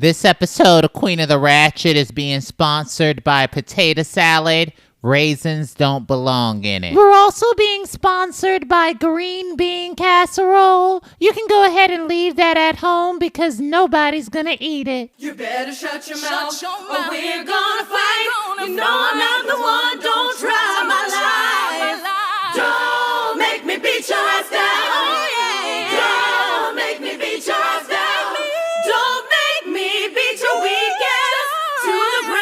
This episode of Queen of the Ratchet is being sponsored by potato salad. Raisins don't belong in it. We're also being sponsored by green bean casserole. You can go ahead and leave that at home because nobody's gonna eat it. You better shut your mouth or we're gonna fight. You know I'm not the one, don't try my life. Don't make me beat your ass down. Don't make me beat your ass down. Don't make me beat your weak ass to the ground.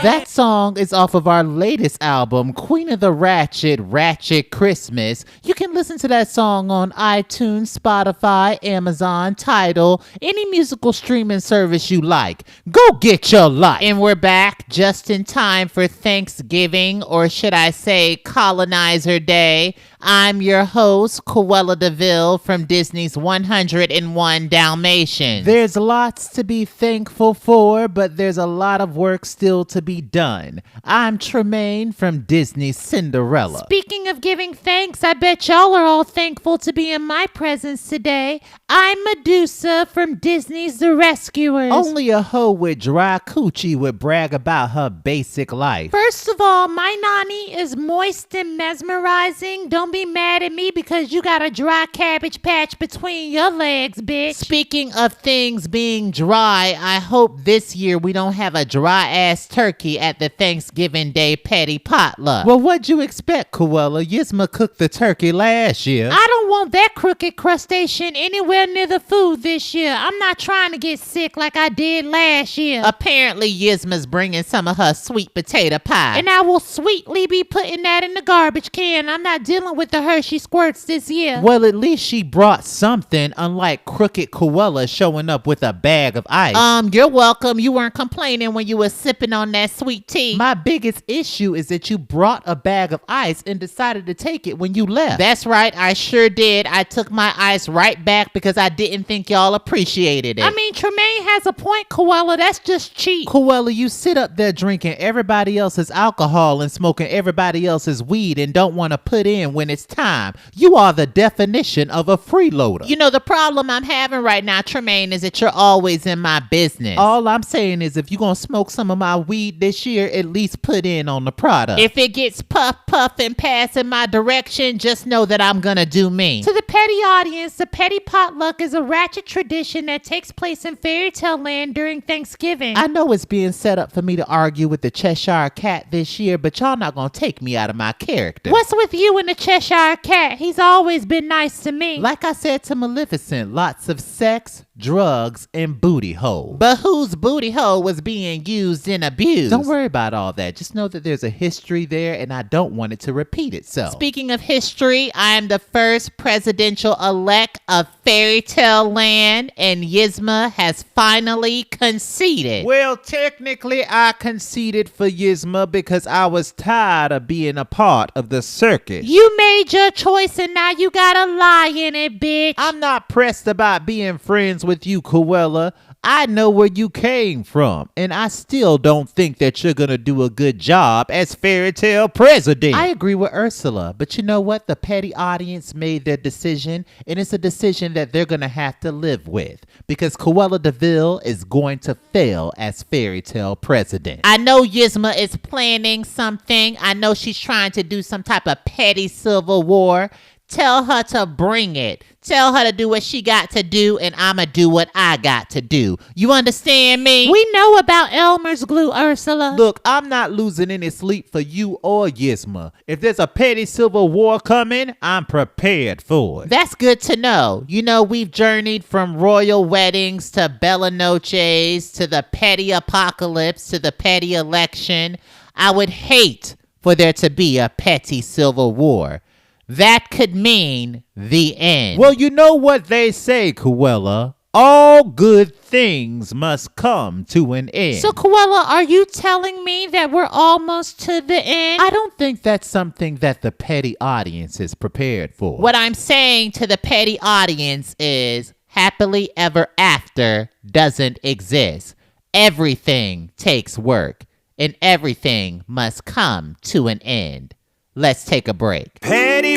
That song is off of our latest album, Queen of the Ratchet, Ratchet Christmas. You can listen to that song on iTunes, Spotify, Amazon, Tidal, any musical streaming service you like. Go get your life. And we're back just in time for Thanksgiving, or should I say Colonizer Day. I'm your host, Cruella DeVille from Disney's 101 Dalmatians. There's lots to be thankful for, but there's a lot of work still to be done. I'm Tremaine from Disney's Cinderella. Speaking of giving thanks, I bet y'all are all thankful to be in my presence today. I'm Medusa from Disney's The Rescuers. Only a hoe with dry coochie would brag about her basic life. First of all, my nanny is moist and mesmerizing. Don't be mad at me because you got a dry cabbage patch between your legs, bitch. Speaking of things being dry, I hope this year we don't have a dry-ass turkey at the Thanksgiving Day petty potluck. Well, what'd you expect, Cruella? Yzma cooked the turkey last year. I don't want that crooked crustacean anywhere near the food this year. I'm not trying to get sick like I did last year. Apparently, Yzma's bringing some of her sweet potato pie. And I will sweetly be putting that in the garbage can. I'm not dealing with the Hershey squirts this year. Well, at least she brought something, unlike crooked Cruella showing up with a bag of ice. You're welcome. You weren't complaining when you were sipping on that sweet tea. My biggest issue is that you brought a bag of ice and decided to take it when you left. That's right, I sure did. I took my ice right back because I didn't think y'all appreciated it. I mean, Tremaine has a point, Cruella. That's just cheap. Cruella, you sit up there drinking everybody else's alcohol and smoking everybody else's weed and don't want to put in when it's time. You are the definition of a freeloader. You know, the problem I'm having right now, Tremaine, is that you're always in my business. All I'm saying is if you're going to smoke some of my weed this year, at least put in on the product. If it gets puff and pass in my direction, just know that I'm going to do me. To the petty audience, the petty potluck is a ratchet tradition that takes place in fairy tale land during Thanksgiving. I know it's being set up for me to argue with the Cheshire Cat this year, but y'all not going to take me out of my character. What's with you and the Cheshire Cat? He's always been nice to me. Like I said to Maleficent, lots of sex, drugs, and booty hole. But whose booty hole was being used and abused? Don't worry about all that. Just know that there's a history there and I don't want it to repeat itself. Speaking of history, I am the first presidential-elect of fairy tale land and Yzma has finally conceded. Well, technically I conceded for Yzma because I was tired of being a part of the circus. You made your choice and now you gotta lie in it, bitch. I'm not pressed about being friends with you, Cruella. I know where you came from, and I still don't think that you're gonna do a good job as fairy tale president. I agree with Ursula, but you know what? The petty audience made their decision, and it's a decision that they're gonna have to live with, because Cruella DeVille is going to fail as fairy tale president. I know Yzma is planning something. I know she's trying to do some type of petty civil war. Tell her to bring it. Tell her to do what she got to do, and I'ma do what I got to do. You understand me? We know about Elmer's glue, Ursula. Look, I'm not losing any sleep for you or Yzma. If there's a petty civil war coming, I'm prepared for it. That's good to know. You know, we've journeyed from royal weddings to Bella Noches to the petty apocalypse to the petty election. I would hate for there to be a petty civil war. That could mean the end. Well, you know what they say, Cruella. All good things must come to an end. So, Cruella, are you telling me that we're almost to the end? I don't think that's something that the petty audience is prepared for. What I'm saying to the petty audience is happily ever after doesn't exist. Everything takes work, and everything must come to an end. Let's take a break. Petty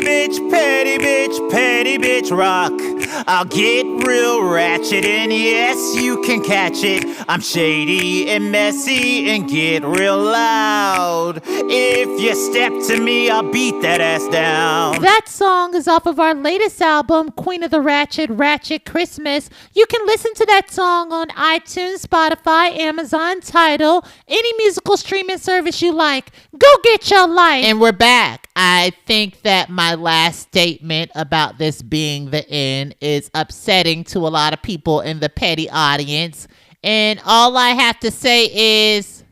bitch rock. I'll get real ratchet and yes, you can catch it. I'm shady and messy and get real loud. If you step to me, I'll beat that ass down. That song is off of our latest album, Queen of the Ratchet, Ratchet Christmas. You can listen to that song on iTunes, Spotify, Amazon, Tidal, any musical streaming service you like. Go get your life. And we're back. I think that my last statement about this being the end is upsetting to a lot of people in the petty audience. And all I have to say is,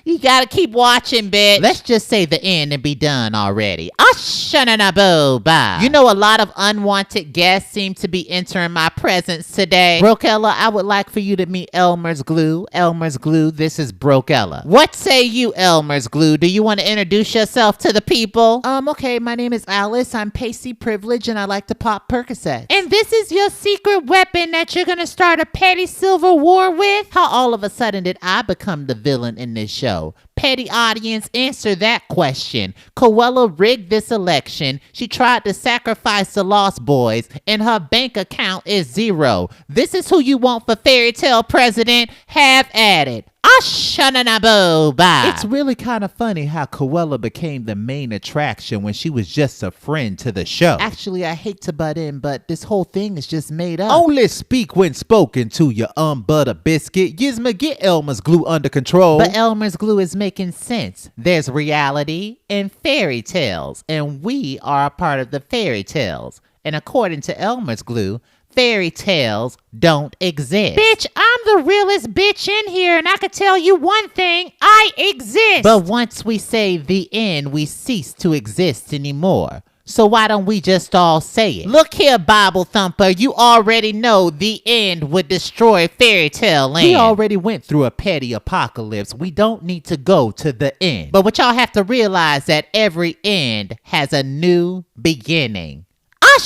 you gotta keep watching, bitch. Let's just say the end and be done already. Bye. You know, a lot of unwanted guests seem to be entering my presence today. Brokeella, I would like for you to meet Elmer's Glue. Elmer's Glue, this is Brokeella. What say you, Elmer's Glue? Do you want to introduce yourself to the people? Okay, my name is Alice. I'm pasty privileged and I like to pop Percocets. And this is your secret weapon that you're gonna start a petty civil war with? How all of a sudden did I become the villain in this show? Petty audience, answer that question. Cruella rigged this election. She tried to sacrifice the Lost Boys, and her bank account is zero. This is who you want for fairy tale president? Have at it. It's really kind of funny how Cruella became the main attraction when she was just a friend to the show. Actually, I hate to butt in, but this whole thing is just made up. Only speak when spoken to, you butter biscuit. Gizma, get Elmer's Glue under control. But Elmer's Glue is making sense. There's reality and fairy tales, and we are a part of the fairy tales. And according to Elmer's Glue, fairy tales don't exist. Bitch, I'm the realest bitch in here, and I can tell you one thing, I exist. But once we say the end, we cease to exist anymore. So why don't we just all say it? Look here, Bible Thumper, you already know the end would destroy fairy tale land. We already went through a petty apocalypse. We don't need to go to the end. But what y'all have to realize that every end has a new beginning. I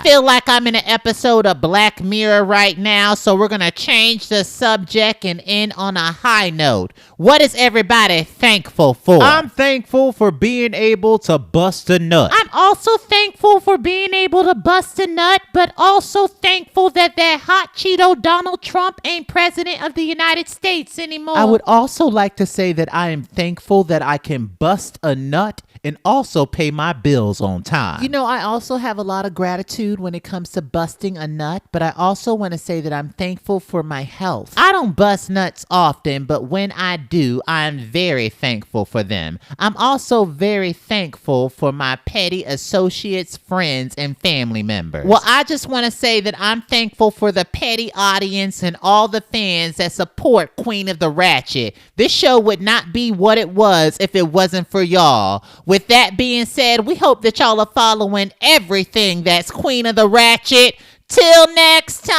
feel like I'm in an episode of Black Mirror right now, so we're gonna change the subject and end on a high note. What is everybody thankful for? I'm thankful for being able to bust a nut. I'm also thankful for being able to bust a nut, but also thankful that hot Cheeto Donald Trump ain't president of the United States anymore. I would also like to say that I am thankful that I can bust a nut and also pay my bills on time. You know, I also have a lot of gratitude when it comes to busting a nut, but I also want to say that I'm thankful for my health. I don't bust nuts often, but when I do, I'm very thankful for them. I'm also very thankful for my petty associates, friends, and family members. Well, I just want to say that I'm thankful for the petty audience and all the fans that support Queen of the Ratchet. This show would not be what it was if it wasn't for y'all. With that being said, we hope that y'all are following everything that's Queen of the Ratchet. Till next time.